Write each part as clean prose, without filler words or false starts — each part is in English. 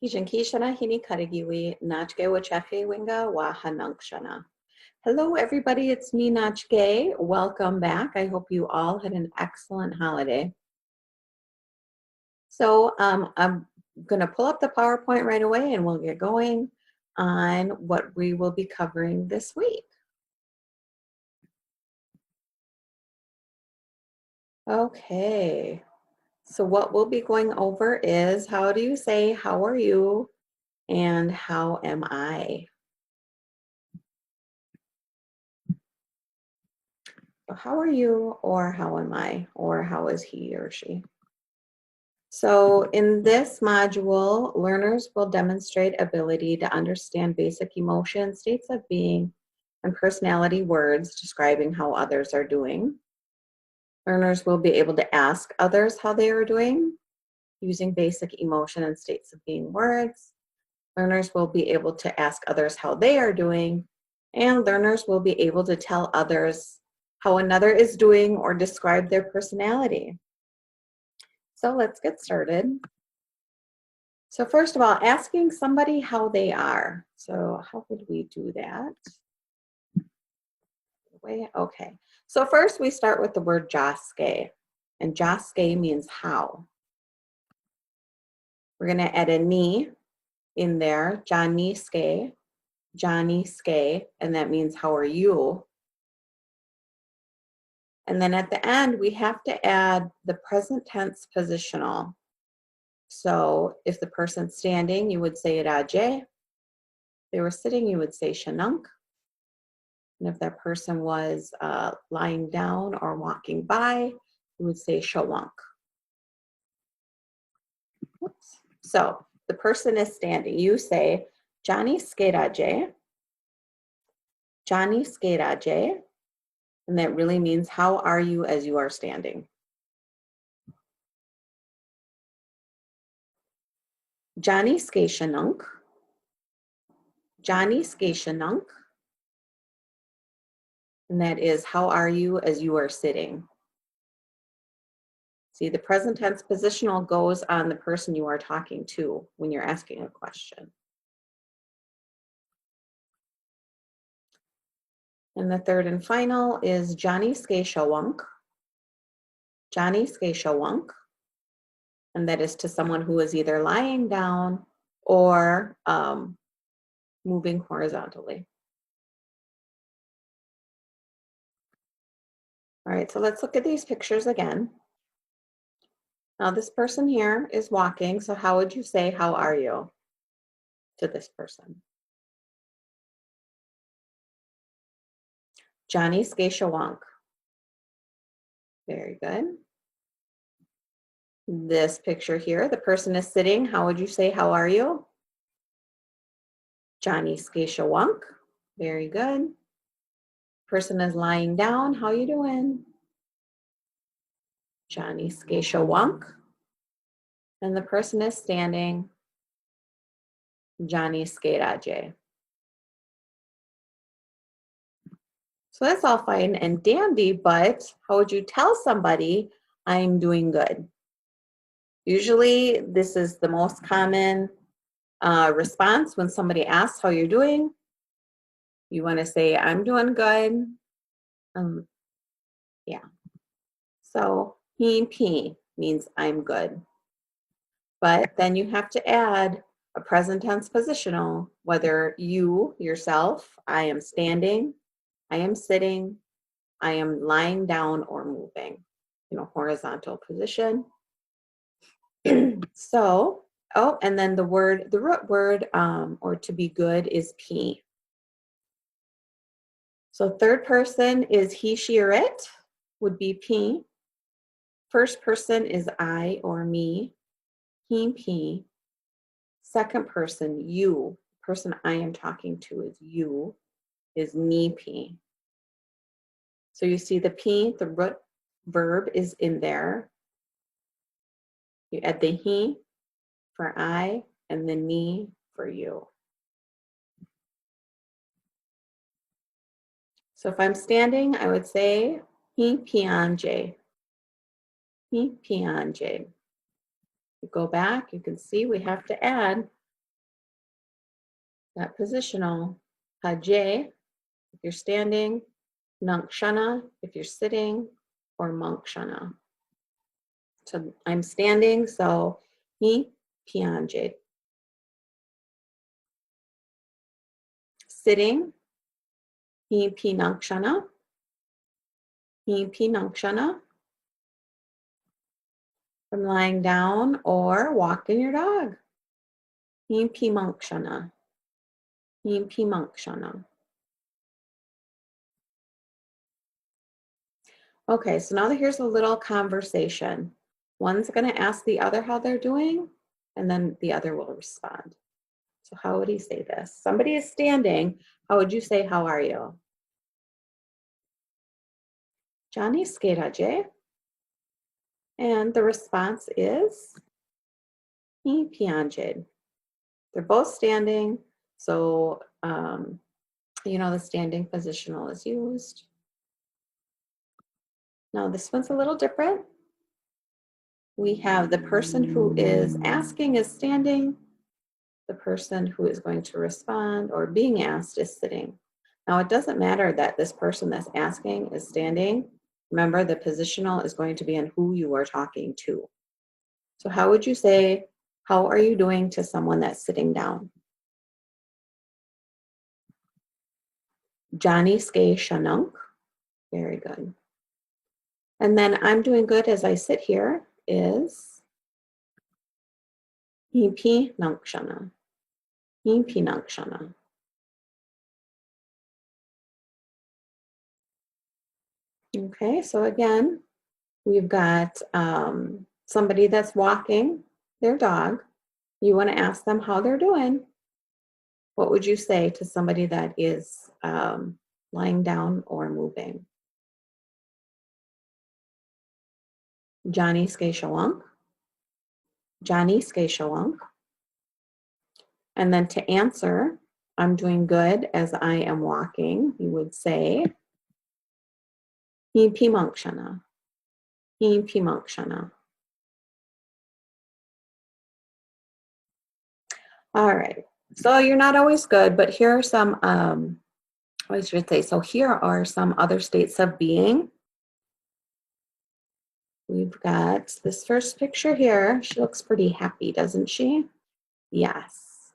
Hijankishana hinikarigiwi nachge wachefe winga wa hanankshana. Hello, everybody. It's me, Nachge. Welcome back. I hope you all had an excellent holiday. So I'm going to pull up the PowerPoint right away and we'll get going on what we will be covering this week. Okay. So what we'll be going over is how do you say, how are you, and how am I? So how are you, or how am I, or how is he or she? So in this module, learners will demonstrate ability to understand basic emotion, states of being, and personality words describing how others are doing. Learners will be able to ask others how they are doing using basic emotion and states of being words. Learners will be able to ask others how they are doing, and learners will be able to tell others how another is doing or describe their personality. So let's get started. So first of all, asking somebody how they are. So how would we do that? Okay. So first we start with the word jaske. And jaske means how. We're going to add a ni in there, janiske, and that means how are you? And then at the end, we have to add the present tense positional. So if the person's standing, you would say raje. If they were sitting, you would say shanunk. And if that person was lying down or walking by, you would say shawank. So the person is standing. You say, Johnny skeraje, Johnny skeraje. And that really means, how are you as you are standing? Johnny skeshanunk, Johnny skeshanunk. And that is, how are you as you are sitting? See, the present tense positional goes on the person you are talking to when you're asking a question. And the third and final is Johnny skeshawunk. Johnny skeshawunk. And that is to someone who is either lying down or moving horizontally. All right, so let's look at these pictures again. Now this person here is walking, so how would you say, how are you, to this person? Johnny skeshawunk. Very good. This picture here, the person is sitting. How would you say, how are you? Johnny skeshawunk. Very good. Person is lying down. How you doing? Johnny skeshawunk. And the person is standing. Johnny skeraje. So that's all fine and dandy, but how would you tell somebody I'm doing good? Usually this is the most common response when somebody asks how you're doing. You want to say, I'm doing good. Yeah. So he means I'm good. But then you have to add a present tense positional, whether you, yourself, I am standing, I am sitting, I am lying down or moving, horizontal position. So, and then the root word, or to be good is P. So third person is he, she, or it, would be P. First person is I or me, he, P. Second person, you, person I am talking to is you, is me, P. So you see the P, the root verb is in there. You add the he for I and the me for you. So if I'm standing, I would say he piange. He piange. You go back, you can see we have to add That positional. Haje, if you're standing. Nankshana, if you're sitting. Or Mankshana. So I'm standing, so he pianjed. Sitting, he pinakshana. He pinakshana. From lying down or walking your dog. He pimankshana. He pimankshana. Okay, so now here's a little conversation. One's going to ask the other how they're doing, and then the other will respond. So how would he say this? Somebody is standing. How would you say, how are you? Johnny skeraje. And the response is, he pianjed. They're both standing. So, the standing positional is used. Now this one's a little different. We have the person who is asking is standing. The person who is going to respond or being asked is sitting. Now it doesn't matter that this person that's asking is standing. Remember, the positional is going to be on who you are talking to. So how would you say, how are you doing to someone that's sitting down? Johnny ske shanunk. Very good. And then I'm doing good as I sit here is hipi nankshana. Hipi nankshana. Okay, so again, we've got somebody that's walking their dog. You want to ask them how they're doing. What would you say to somebody that is lying down or moving? Johnny skeshawunk. Johnny skeshawunk. And then to answer, I'm doing good as I am walking, you would say, hi pimankshana. Hi pimankshana. All right. So you're not always good, but here are some, I should say, so here are some other states of being. We've got this first picture here. She looks pretty happy, doesn't she? Yes.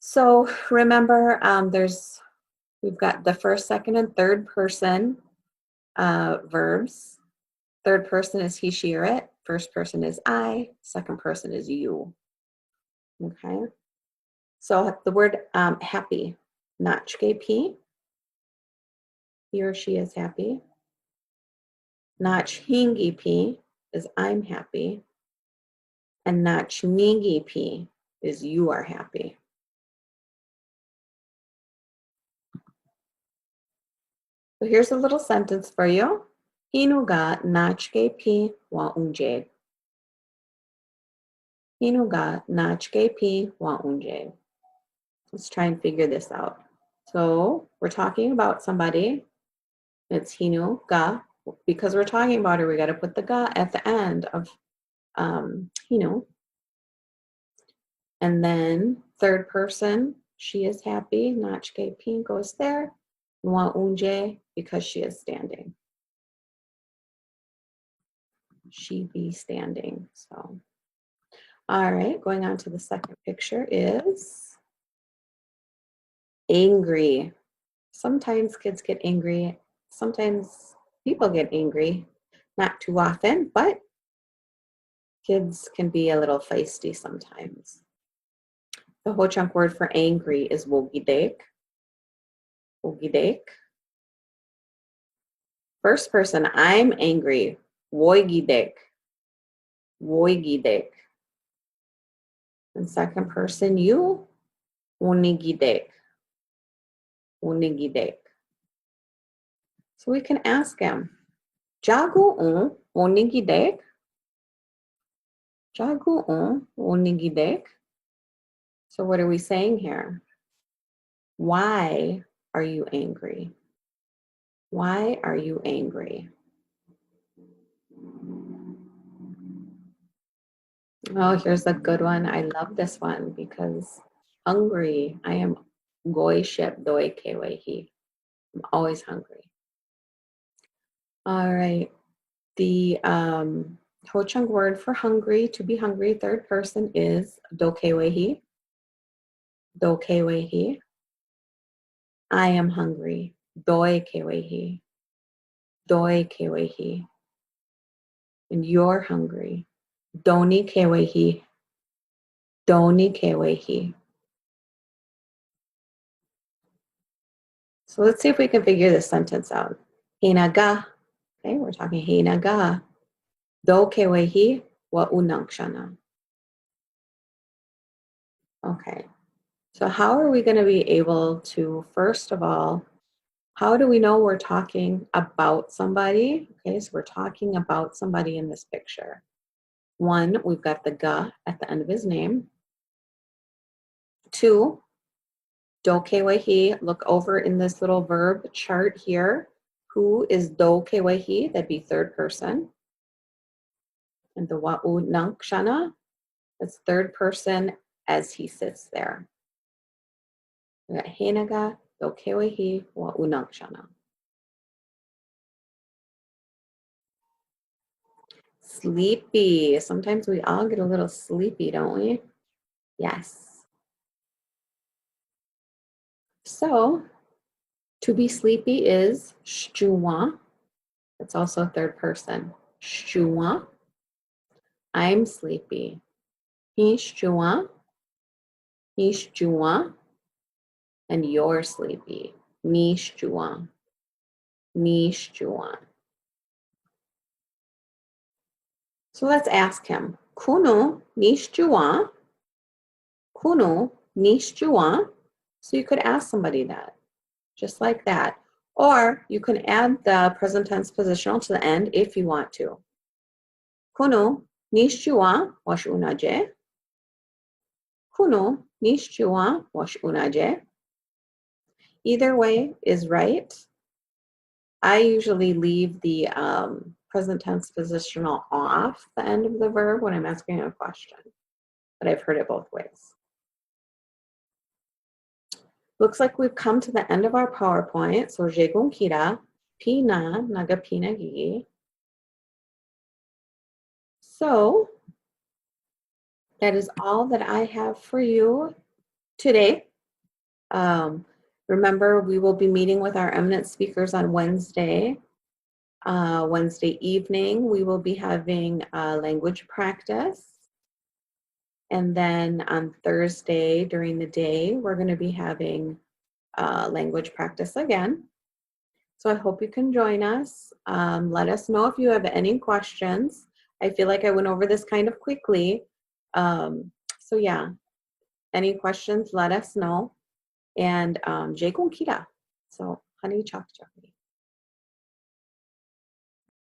So remember, we've got the first, second, and third person verbs. Third person is he, she, or it. First person is I. Second person is you. Okay. So the word happy, nachke p. He or she is happy. Nach hingi p is I'm happy. And nach ningi p is you are happy. So here's a little sentence for you. Hinuga nachke p wa unje. Hinuga nachke p wa unje. Let's try and figure this out. So we're talking about somebody. It's hinu, ga. Because we're talking about her, we got to put the ga at the end of hinu. And then third person, she is happy. Nachke p goes there. Wa unje, because she is standing. She be standing. So, all right, going on to the second picture is angry. Sometimes kids get angry. Sometimes people get angry. Not too often, but kids can be a little feisty sometimes. The Ho Chunk word for angry is wogidek. Wogidek. First person, I'm angry. Woigidek. Woigidek. And second person, you. Unigidek. Unigidek. So we can ask him, Jagu unigidek? Jagu unigidek? So what are we saying here? Why are you angry? Why are you angry? Oh, here's a good one. I love this one because hungry. I am goiship doi kewehi. I'm always hungry. All right. The Ho-Chunk word for hungry, to be hungry, third person is dokewehi. Dokewehi. I am hungry. Doi kewehi. Doi kewehi. And you're hungry. Doni kewehi. Doni kewehi. So let's see if we can figure this sentence out. Hinaga. Okay, we're talking hinaga. Do kewehi wa unangshana. Okay. So how are we going to be able to, first of all, how do we know we're talking about somebody? Okay, so we're talking about somebody in this picture. One, we've got the ga at the end of his name. Two, do kewehi, look over in this little verb chart here. Who is do kewehi? That'd be third person. And the wa'u nankshana, that's third person as he sits there. We got henaga, do kewehi, wa'u nankshana. Sleepy. Sometimes we all get a little sleepy, don't we? Yes. So, to be sleepy is shjuwa. It's also third person. Shjuwa. I'm sleepy. Hishjuwa. Hishjuwa. And you're sleepy. Mishjuwa. Mishjuwa. So let's ask him. Kuno nishjuwa. Kuno nishjuwa. So you could ask somebody that, just like that. Or you can add the present tense positional to the end if you want to. Kuno nishjuwa wash unaje. Kuno nishjuwa wash unaje. Either way is right. I usually leave the present tense positional off the end of the verb when I'm asking a question, but I've heard it both ways. Looks like we've come to the end of our PowerPoint. So jegung kira, pina naga pina gigi. So that is all that I have for you today. Remember, we will be meeting with our eminent speakers on Wednesday. Wednesday evening, we will be having language practice. And then on Thursday during the day, we're going to be having language practice again. So I hope you can join us. Let us know if you have any questions. I feel like I went over this kind of quickly. So yeah, any questions, let us know. And Jay Kira. So, honey, chak chak.